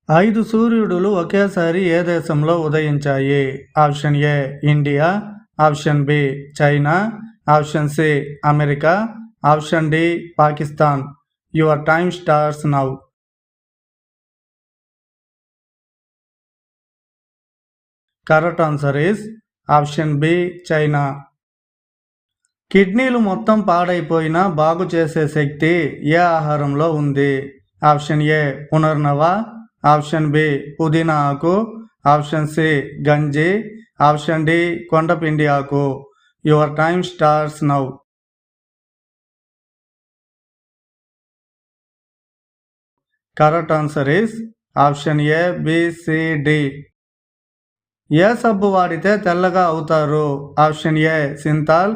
5 సూర్యుడులు ఒకేసారి ఏ దేశంలో ఉదయించాయి? Option A India, option B China, option C America, option D Pakistan. Your time starts now. Correct answer is option B China. కిడ్నీలు మొత్తం పాడైపోయినా బాగు చేసే శక్తి ఏ ఆహారంలో ఉంది? ఆప్షన్ ఏ పునర్నవ, ఆప్షన్ బి పుదీనా ఆకు, ఆప్షన్ సి గంజి, ఆప్షన్ డి కొండపిండి ఆకు. Your time starts now. Correct answer is option A B C D. ఏ సబ్బు వాడితే తెల్లగా అవుతారు? Option A Cinthol,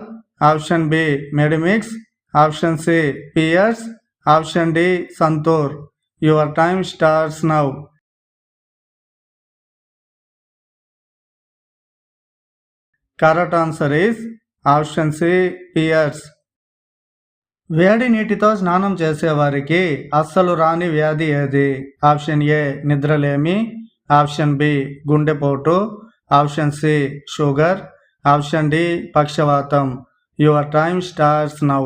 option B Medimix, option C Pears, option D Santoor. Your time starts now. Correct answer is option C Pears. వేడి నీటితో స్నానం చేసేవారికి అస్సలు రాని వ్యాధి ఏది? ఆప్షన్ ఏ నిద్రలేమి, ఆప్షన్ బి గుండెపోటు, option C sugar, option D పక్షవాతం. Your time starts now.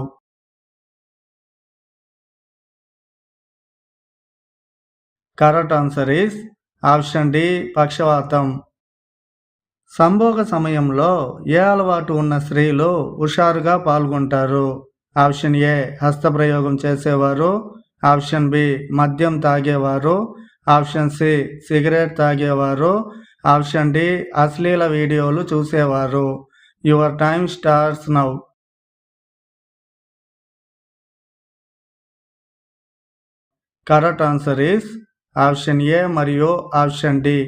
Correct answer is option D పక్షవాతం. సంభోగ సమయంలో ఏ అలవాటు ఉన్న స్త్రీలు హుషారుగా పాల్గొంటారు? ఆప్షన్ ఏ హస్తప్రయోగం చేసేవారు, ఆప్షన్ బి మద్యం తాగేవారు, ఆప్షన్ సి సిగరెట్ తాగేవారు, ఆప్షన్ డి అశ్లీల వీడియోలు చూసేవారు. Your time starts now. Correct answer is option A మరియు ఆప్షన్ డి.